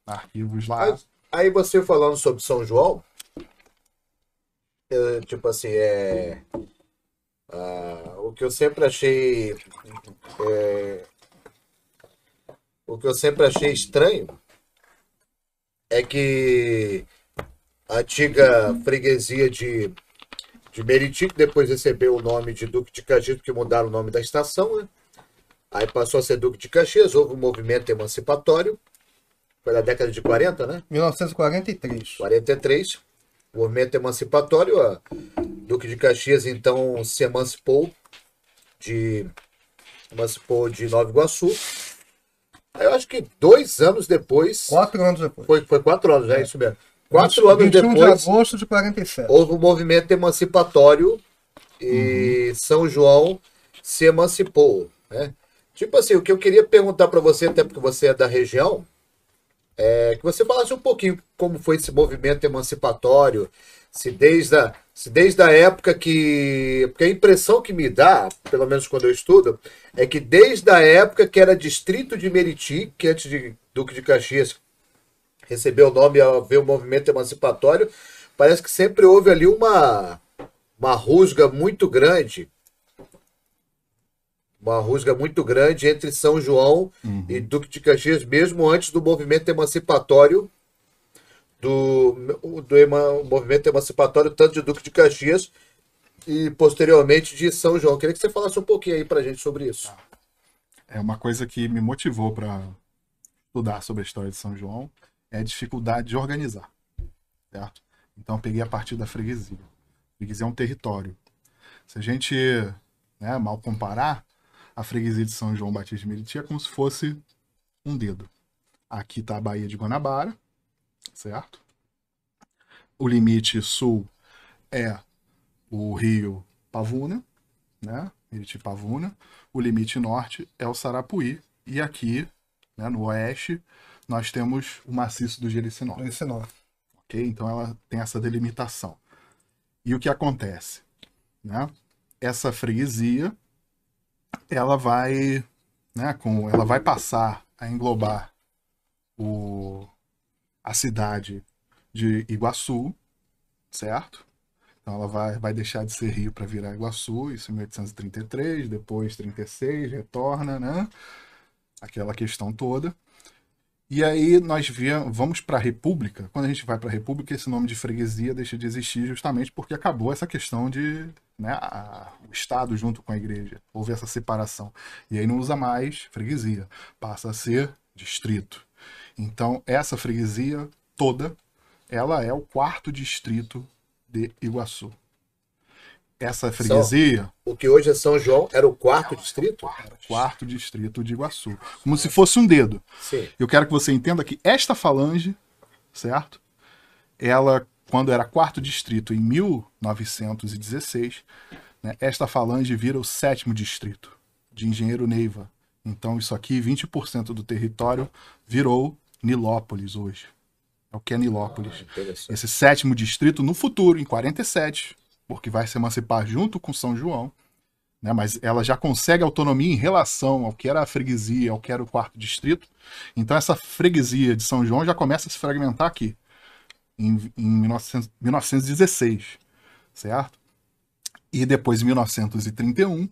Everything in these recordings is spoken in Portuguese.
arquivos lá. Aí você falando sobre São João, tipo assim, o que eu sempre achei, o que eu sempre achei estranho é que a antiga freguesia de Meriti, que depois recebeu o nome de Duque de Caxias, que mudaram o nome da estação, né? Aí passou a ser Duque de Caxias, houve um movimento emancipatório, foi na década de 40, né? 1943. 43, movimento emancipatório, a Duque de Caxias então se de, emancipou de Nova Iguaçu. Aí eu acho que 2 anos depois, 4 anos depois. foi 4 anos, é isso mesmo. 4 anos 21 de depois, agosto de 47. houve um movimento emancipatório e São João se emancipou, né? Tipo assim, o que eu queria perguntar para você, até porque você é da região, é que você falasse um pouquinho como foi esse movimento emancipatório, se desde a época que... Porque a impressão que me dá, pelo menos quando eu estudo, é que desde a época que era distrito de Meriti, que antes de Duque de Caxias recebeu o nome a ver o movimento emancipatório, parece que sempre houve ali uma rusga muito grande, uma rusga muito grande entre São João e Duque de Caxias, mesmo antes do movimento emancipatório, do movimento emancipatório, tanto de Duque de Caxias e posteriormente de São João. Queria que você falasse um pouquinho aí pra gente sobre isso. É uma coisa que me motivou para estudar sobre a história de São João, é a dificuldade de organizar, certo? Então eu peguei a partir da freguesia. A freguesia é um território. Se a gente, né, mal comparar, a freguesia de São João Batista de Meriti é como se fosse um dedo. Aqui está a Baía de Guanabara, certo? O limite sul é o rio Pavuna, né? Meriti Pavuna. O limite norte é o Sarapuí. E aqui, né, no oeste, nós temos o maciço do Jericinó. Ok? Então ela tem essa delimitação. E o que acontece? Né? Essa freguesia, ela vai, né, ela vai passar a englobar a cidade de Iguaçu, certo? Então ela vai deixar de ser Rio para virar Iguaçu, isso em 1833, depois 36, retorna, né? Aquela questão toda. E aí nós vamos para a República. Quando a gente vai para a República, esse nome de freguesia deixa de existir justamente porque acabou essa questão de, né, o Estado junto com a igreja. Houve essa separação. E aí não usa mais freguesia, passa a ser distrito. Então essa freguesia toda, ela é o 4º distrito de Iguaçu. Essa freguesia... O que hoje é São João era o 4º distrito? Era o 4º distrito de Iguaçu. Como se fosse um dedo. Sim. Eu quero que você entenda que esta falange, certo? Ela, quando era 4º distrito em 1916, né, esta falange vira o 7º distrito de Engenheiro Neiva. Então isso aqui, 20% do território virou Nilópolis hoje. É o que é Nilópolis. Esse 7º distrito no futuro, em 47, porque vai se emancipar junto com São João, né, mas ela já consegue autonomia em relação ao que era a freguesia, ao que era o 4º distrito. Então essa freguesia de São João já começa a se fragmentar aqui, em 1916, certo? E depois, em 1931,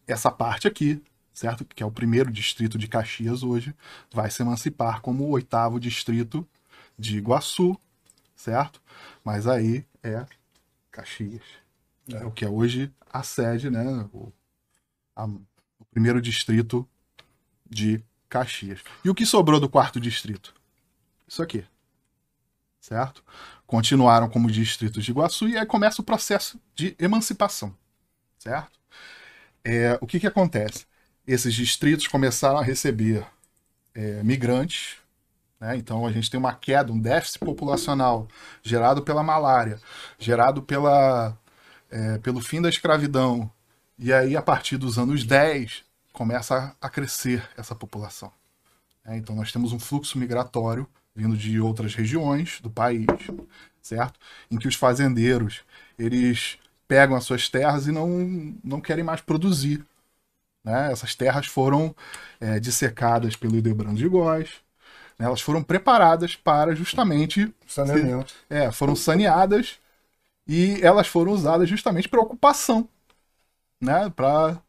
essa parte aqui, certo? Que é o 1º distrito de Caxias hoje, vai se emancipar como o 8º distrito de Iguaçu, certo? Mas aí é Caxias. É o que é hoje a sede, né? O 1º distrito de Caxias. E o que sobrou do 4º distrito? Isso aqui. Certo? Continuaram como distritos de Iguaçu e aí começa o processo de emancipação. Certo? O que acontece? Esses distritos começaram a receber migrantes, né? Então a gente tem uma queda, um déficit populacional gerado pela malária, gerado pelo fim da escravidão. E aí, a partir dos anos 10, começa a crescer essa população. Então nós temos um fluxo migratório vindo de outras regiões do país, certo? Em que os fazendeiros, eles pegam as suas terras e não querem mais produzir, né? Essas terras foram dissecadas pelo Hildebrando de Góes, né? Elas foram preparadas para justamente... Saneamento. Foram saneadas e elas foram usadas justamente para ocupação, né? Para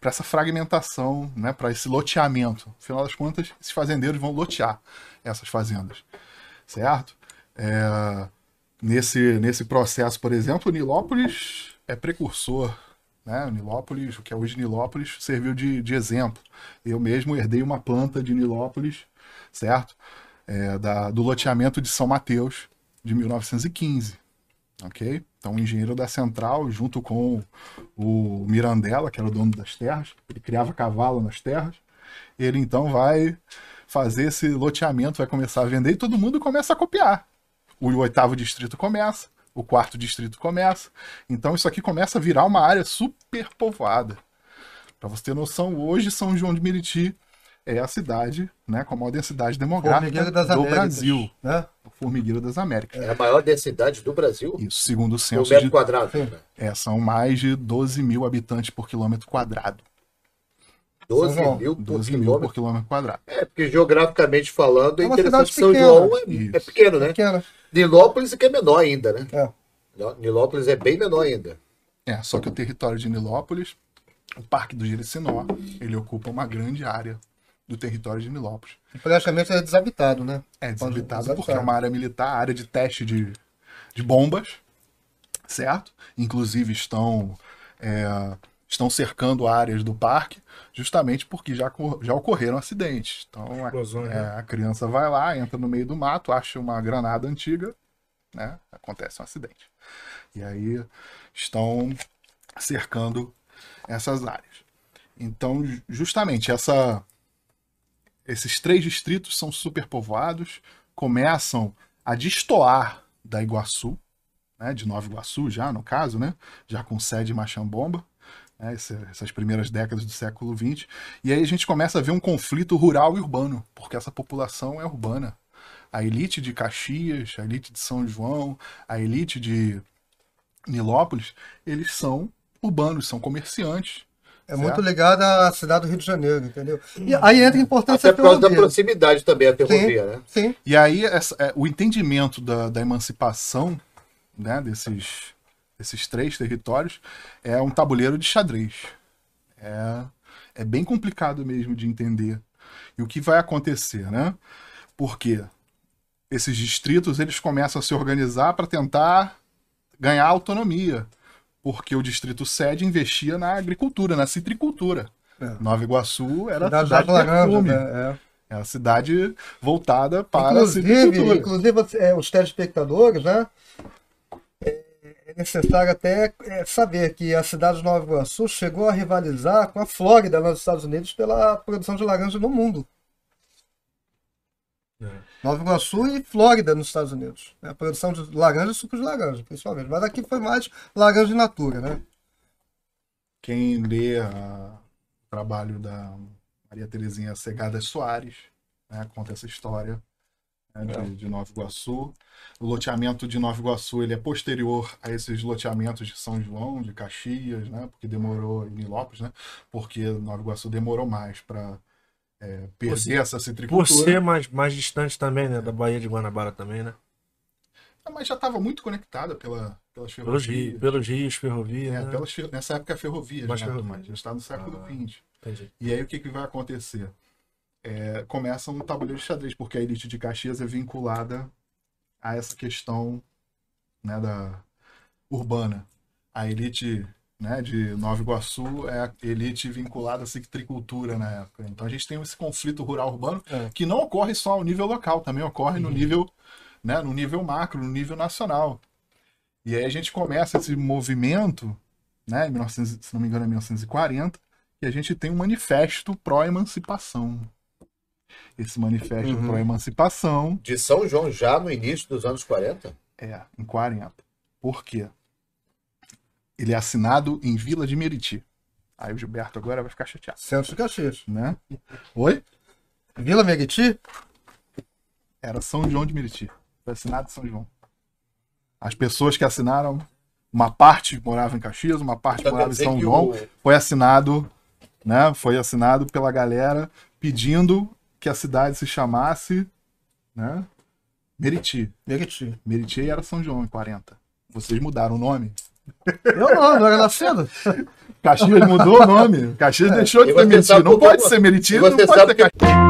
essa fragmentação, né? Para esse loteamento. Afinal das contas, esses fazendeiros vão lotear essas fazendas, certo? Nesse processo, por exemplo, Nilópolis é precursor, né? Nilópolis, o que é hoje Nilópolis, serviu de exemplo. Eu mesmo herdei uma planta de Nilópolis, certo? Do loteamento de São Mateus, de 1915, ok? Então, o engenheiro da Central, junto com o Mirandela, que era o dono das terras, ele criava cavalo nas terras, ele então vai fazer esse loteamento, vai começar a vender e todo mundo começa a copiar. O 8º distrito começa, o 4º distrito começa. Então isso aqui começa a virar uma área super povoada. Para você ter noção, hoje São João de Meriti é a cidade, né, com a maior densidade demográfica do Brasil. Né? O formigueiro das Américas. É a maior densidade do Brasil? Isso, segundo o Por censo. metro quadrado. São mais de 12 mil habitantes por quilômetro quadrado. 12 mil por 12 mil quilômetro. por quilômetro quadrado. Porque geograficamente falando, é É uma interessante que São cidade João pequena. é pequeno, né? Pequena. Nilópolis que é menor ainda, né? É. Nilópolis é bem menor ainda. Só que o território de Nilópolis, o Parque do Jericinó, ele ocupa uma grande área do território de Nilópolis. E praticamente é desabitado, né? É desabitado porque é uma área militar, área de teste de bombas, certo? Inclusive estão cercando áreas do parque, justamente porque já ocorreram acidentes. Então a criança vai lá, entra no meio do mato, acha uma granada antiga, né? Acontece um acidente. E aí estão cercando essas áreas. Então, justamente, esses 3 distritos são superpovoados, começam a destoar da Iguaçu, né, de Nova Iguaçu já, no caso, né, já com sede em Machambomba, né, essas primeiras décadas do século XX, e aí a gente começa a ver um conflito rural e urbano, porque essa população é urbana. A elite de Caxias, a elite de São João, a elite de Nilópolis, eles são urbanos, são comerciantes. É certo? muito ligada à cidade do Rio de Janeiro, entendeu? E aí entra a importância Até por causa da ferrovia. proximidade também, a ferrovia, né? Sim. E aí o entendimento da emancipação, né, desses 3 territórios é um tabuleiro de xadrez. É bem complicado mesmo de entender. E o que vai acontecer, né? Porque esses distritos eles começam a se organizar para tentar ganhar autonomia. Porque o distrito sede investia na agricultura, na citricultura. Nova Iguaçu era a cidade de perfume. É a cidade voltada para a citricultura. Inclusive, os telespectadores, né? É necessário até saber que a cidade de Nova Iguaçu chegou a rivalizar com a Flórida nos Estados Unidos pela produção de laranja no mundo. Nova Iguaçu e Flórida nos Estados Unidos. A produção de laranja e suco de laranja, principalmente. Mas aqui foi mais laranja in natura, né? Quem lê o trabalho da Maria Terezinha Segadas Soares, né, conta essa história, né, de Nova Iguaçu. O loteamento de Nova Iguaçu ele é posterior a esses loteamentos de São João, de Caxias, né, porque demorou, em Nilópolis, né, porque Nova Iguaçu demorou mais para perder essa citricultura. Por ser mais distante também, né? Da Baía de Guanabara também, né? Mas já estava muito conectada pelas ferrovias. Pelos rios, ferrovias. Né? Nessa época a ferrovia, Mais né, ferrovia. Tomás? Já está no século XX. Entendi. E aí o que vai acontecer? Começa um tabuleiro de xadrez, porque a elite de Caxias é vinculada a essa questão, né, da urbana. A elite, né, de Nova Iguaçu é a elite vinculada à citricultura na época. Então a gente tem esse conflito rural-urbano que não ocorre só ao nível local, também ocorre no nível, né, no nível macro, no nível nacional. E aí a gente começa esse movimento, né, se não me engano é 1940, e a gente tem um manifesto pró-emancipação. Esse manifesto pró-emancipação... De São João já no início dos anos 40? Em 40. Por quê? Ele é assinado em Vila de Meriti. Aí o Gilberto agora vai ficar chateado. Centro de Caxias. Né? Oi? Vila Meriti? Era São João de Meriti. Foi assinado em São João. As pessoas que assinaram, uma parte morava em Caxias, uma parte morava em São João. Foi assinado, né? Foi assinado pela galera pedindo que a cidade se chamasse, né, Meriti. Meriti. Meriti era São João em 40. Vocês mudaram o nome. Eu não era nascido. Caxias mudou o nome. Caxias deixou de E ser você Meriti. sabe Não por que pode eu- ser Meriti, e não você pode sabe ser Caxias.